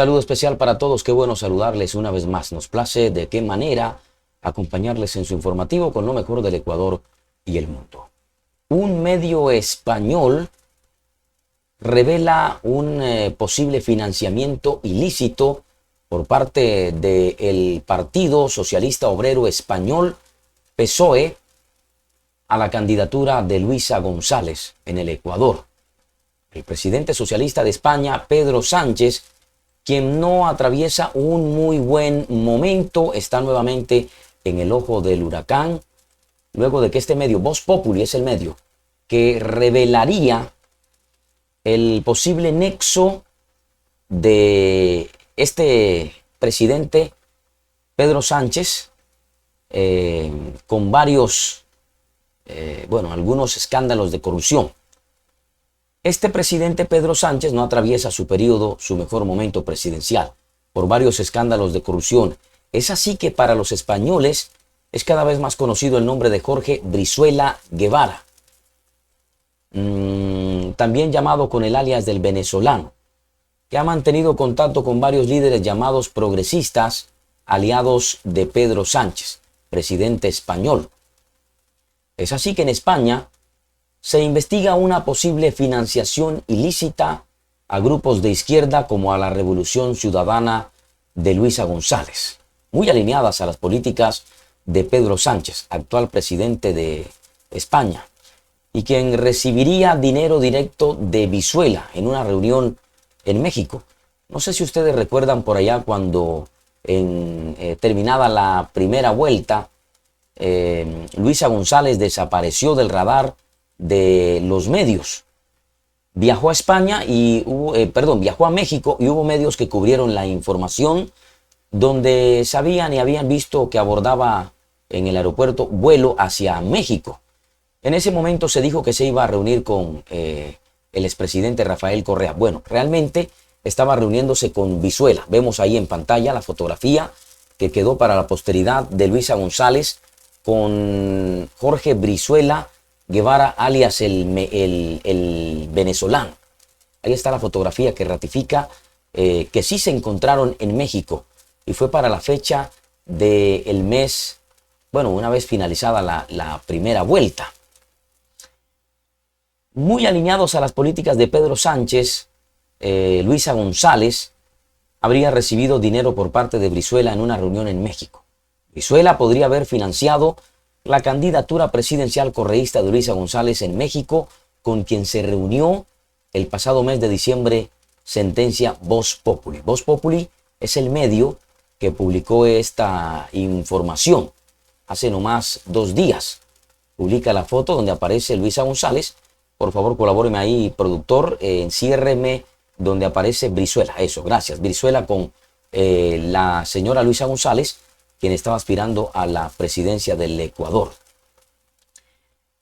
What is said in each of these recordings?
Saludo especial para todos, qué bueno saludarles una vez más. Nos place de qué manera acompañarles en su informativo con lo mejor del Ecuador y el mundo. Un medio español revela un posible financiamiento ilícito por parte del Partido Socialista Obrero Español, PSOE, a la candidatura de Luisa González en el Ecuador. El presidente socialista de España, Pedro Sánchez, quien no atraviesa un muy buen momento, está nuevamente en el ojo del huracán, luego de que este medio, Voz Populi, es el medio que revelaría el posible nexo de este presidente Pedro Sánchez con varios, algunos escándalos de corrupción. Este presidente Pedro Sánchez no atraviesa su periodo, su mejor momento presidencial, por varios escándalos de corrupción. Es así que para los españoles es cada vez más conocido el nombre de Jorge Brizuela Guevara, también llamado con el alias del venezolano, que ha mantenido contacto con varios líderes llamados progresistas, aliados de Pedro Sánchez, presidente español. Es así que en España se investiga una posible financiación ilícita a grupos de izquierda como a la Revolución Ciudadana de Luisa González, muy alineadas a las políticas de Pedro Sánchez, actual presidente de España, y quien recibiría dinero directo de Brizuela en una reunión en México. No sé si ustedes recuerdan por allá cuando terminada la primera vuelta, Luisa González desapareció del radar de los medios. Viajó a España y viajó a México y hubo medios que cubrieron la información donde sabían y habían visto que abordaba en el aeropuerto vuelo hacia México. En ese momento se dijo que se iba a reunir con el expresidente Rafael Correa. Bueno, realmente estaba reuniéndose con Brizuela. Vemos ahí en pantalla la fotografía que quedó para la posteridad de Luisa González con Jorge Brizuela Guevara, alias el venezolano. Ahí está la fotografía que ratifica que sí se encontraron en México y fue para la fecha del mes, una vez finalizada la primera vuelta. Muy alineados a las políticas de Pedro Sánchez, Luisa González habría recibido dinero por parte de Brizuela en una reunión en México. Brizuela podría haber financiado la candidatura presidencial correísta de Luisa González en México, con quien se reunió el pasado mes de diciembre, sentencia Voz Populi. Voz Populi es el medio que publicó esta información hace nomás 2 días. Publica la foto donde aparece Luisa González. Por favor, colabóreme ahí, productor, enciérreme donde aparece Brizuela. Eso, gracias. Brizuela con la señora Luisa González, quien estaba aspirando a la presidencia del Ecuador.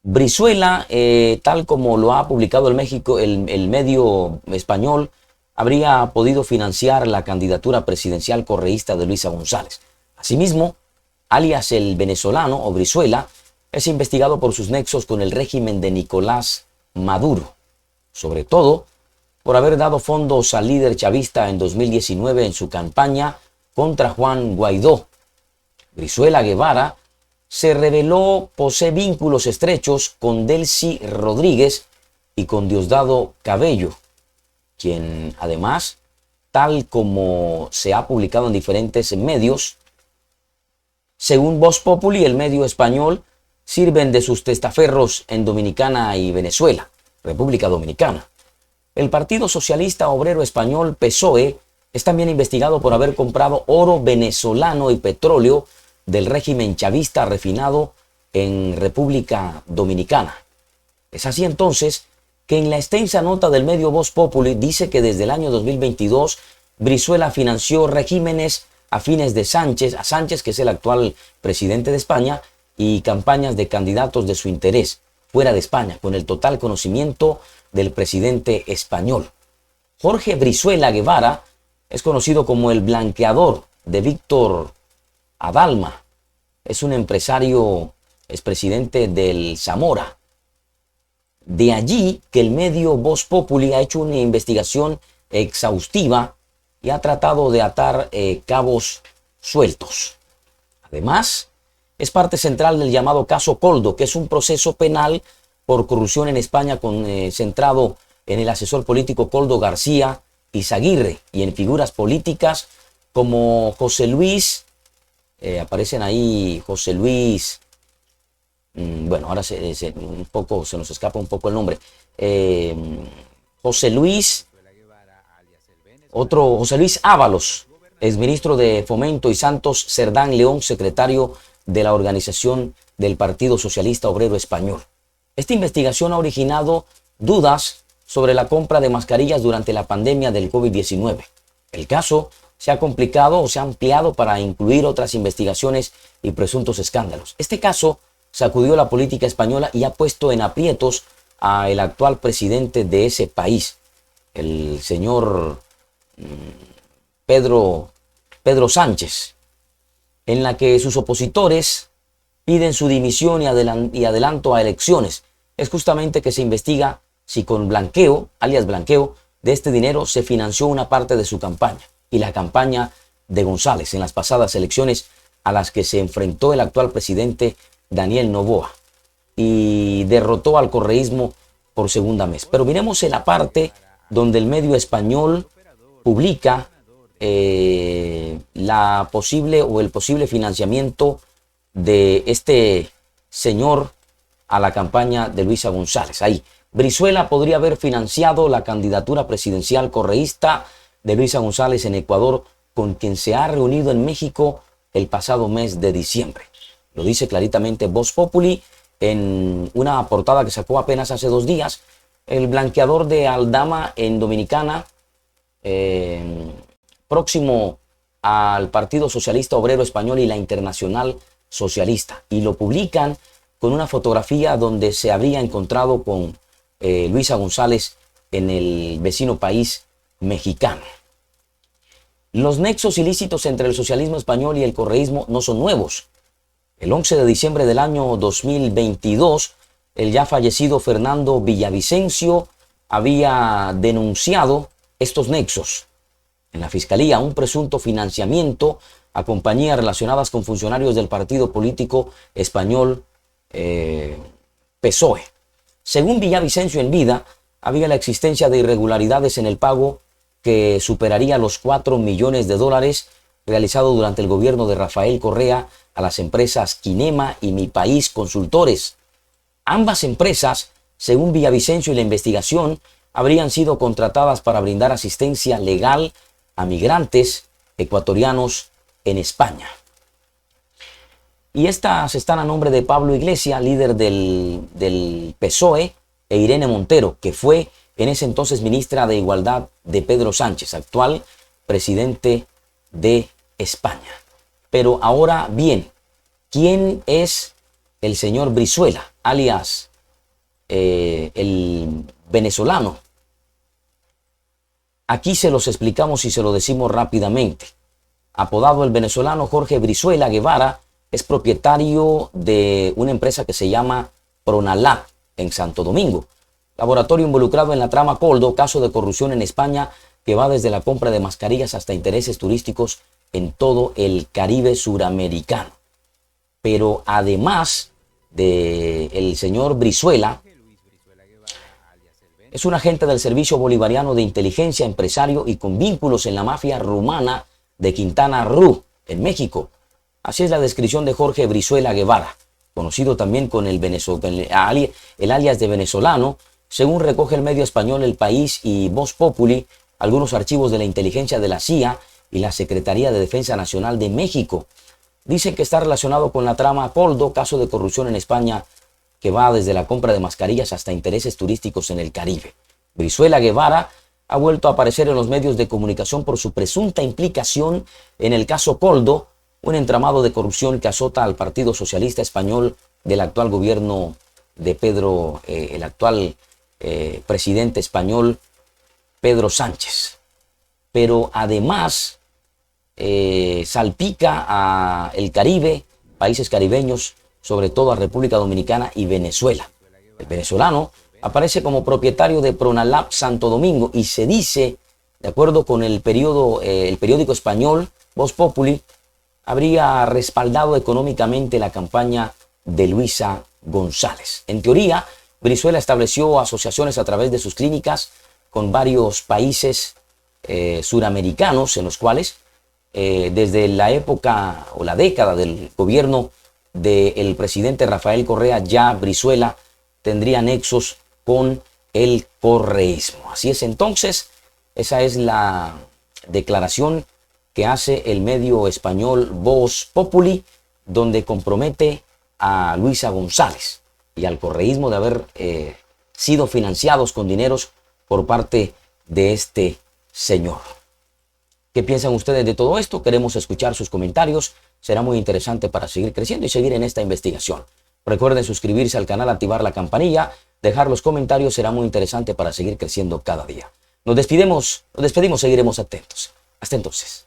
Brizuela, tal como lo ha publicado el medio español, habría podido financiar la candidatura presidencial correísta de Luisa González. Asimismo, alias el venezolano o Brizuela, es investigado por sus nexos con el régimen de Nicolás Maduro, sobre todo por haber dado fondos al líder chavista en 2019 en su campaña contra Juan Guaidó. Brizuela Guevara se reveló posee vínculos estrechos con Delcy Rodríguez y con Diosdado Cabello, quien además, tal como se ha publicado en diferentes medios, según Voz Populi, el medio español, sirven de sus testaferros en Dominicana y Venezuela, República Dominicana. El Partido Socialista Obrero Español, PSOE, es también investigado por haber comprado oro venezolano y petróleo del régimen chavista refinado en República Dominicana. Es así entonces que en la extensa nota del medio Voz Populi dice que desde el año 2022 Brizuela financió regímenes afines de a Sánchez, que es el actual presidente de España, y campañas de candidatos de su interés fuera de España, con el total conocimiento del presidente español. Jorge Brizuela Guevara es conocido como el blanqueador de Víctor Adalma. Es un empresario, expresidente del Zamora. De allí que el medio Voz Populi ha hecho una investigación exhaustiva y ha tratado de atar cabos sueltos. Además, es parte central del llamado caso Koldo, que es un proceso penal por corrupción en España centrado en el asesor político Koldo García Izaguirre y en figuras políticas como José Luis, aparecen ahí José Luis, bueno, ahora se nos escapa un poco el nombre, José Luis Ábalos, exministro de Fomento, y Santos Cerdán León, secretario de la organización del Partido Socialista Obrero Español. Esta investigación ha originado dudas sobre la compra de mascarillas durante la pandemia del COVID-19. El caso se ha complicado o se ha ampliado para incluir otras investigaciones y presuntos escándalos. Este caso sacudió la política española y ha puesto en aprietos al actual presidente de ese país, el señor Pedro Sánchez, en la que sus opositores piden su dimisión y adelanto a elecciones. Es justamente que se investiga si con blanqueo, alias blanqueo, de este dinero se financió una parte de su campaña y la campaña de González en las pasadas elecciones a las que se enfrentó el actual presidente Daniel Noboa y derrotó al correísmo por segunda vez. Pero miremos en la parte donde el medio español publica el posible financiamiento de este señor a la campaña de Luisa González. Ahí, Brizuela podría haber financiado la candidatura presidencial correísta de Luisa González en Ecuador, con quien se ha reunido en México el pasado mes de diciembre. Lo dice claritamente Voz Populi en una portada que sacó apenas hace 2 días. El blanqueador de Aldama en Dominicana, próximo al Partido Socialista Obrero Español y la Internacional Socialista. Y lo publican con una fotografía donde se habría encontrado con Luisa González en el vecino país mexicano. Los nexos ilícitos entre el socialismo español y el correísmo no son nuevos. El 11 de diciembre del año 2022, el ya fallecido Fernando Villavicencio había denunciado estos nexos en la Fiscalía, un presunto financiamiento a compañías relacionadas con funcionarios del partido político español PSOE. Según Villavicencio en vida, había la existencia de irregularidades en el pago que superaría los 4 millones de dólares realizado durante el gobierno de Rafael Correa a las empresas Kinema y Mi País Consultores. Ambas empresas, según Villavicencio y la investigación, habrían sido contratadas para brindar asistencia legal a migrantes ecuatorianos en España. Y estas están a nombre de Pablo Iglesias, líder del PSOE, e Irene Montero, que fue en ese entonces ministra de Igualdad de Pedro Sánchez, actual presidente de España. Pero ahora bien, ¿quién es el señor Brizuela, alias el venezolano? Aquí se los explicamos y se lo decimos rápidamente. Apodado el venezolano Jorge Brizuela Guevara, es propietario de una empresa que se llama Pronalab en Santo Domingo, laboratorio involucrado en la trama Koldo, caso de corrupción en España que va desde la compra de mascarillas hasta intereses turísticos en todo el Caribe suramericano. Pero además del señor Brizuela, es un agente del Servicio Bolivariano de Inteligencia, empresario y con vínculos en la mafia rumana de Quintana Roo, en México. Así es la descripción de Jorge Brizuela Guevara, conocido también con el alias de venezolano, según recoge el medio español El País y Voz Populi, algunos archivos de la inteligencia de la CIA y la Secretaría de Defensa Nacional de México. Dicen que está relacionado con la trama Koldo, caso de corrupción en España que va desde la compra de mascarillas hasta intereses turísticos en el Caribe. Brizuela Guevara ha vuelto a aparecer en los medios de comunicación por su presunta implicación en el caso Koldo, un entramado de corrupción que azota al Partido Socialista Español del actual gobierno de el actual presidente español Pedro Sánchez. Pero además salpica a el Caribe, países caribeños, sobre todo a República Dominicana y Venezuela. El venezolano aparece como propietario de Pronalab Santo Domingo y se dice De acuerdo con el periódico español Voz Populi, habría respaldado económicamente la campaña de Luisa González. En teoría, Brizuela estableció asociaciones a través de sus clínicas con varios países suramericanos, en los cuales desde la época o la década del gobierno del presidente Rafael Correa, ya Brizuela tendría nexos con el correísmo. Así es entonces, esa es la declaración que hace el medio español Voz Populi, donde compromete a Luisa González y al correísmo de haber sido financiados con dineros por parte de este señor. ¿Qué piensan ustedes de todo esto? Queremos escuchar sus comentarios. Será muy interesante para seguir creciendo y seguir en esta investigación. Recuerden suscribirse al canal, activar la campanilla, dejar los comentarios. Será muy interesante para seguir creciendo cada día. Nos despedimos, seguiremos atentos. Hasta entonces.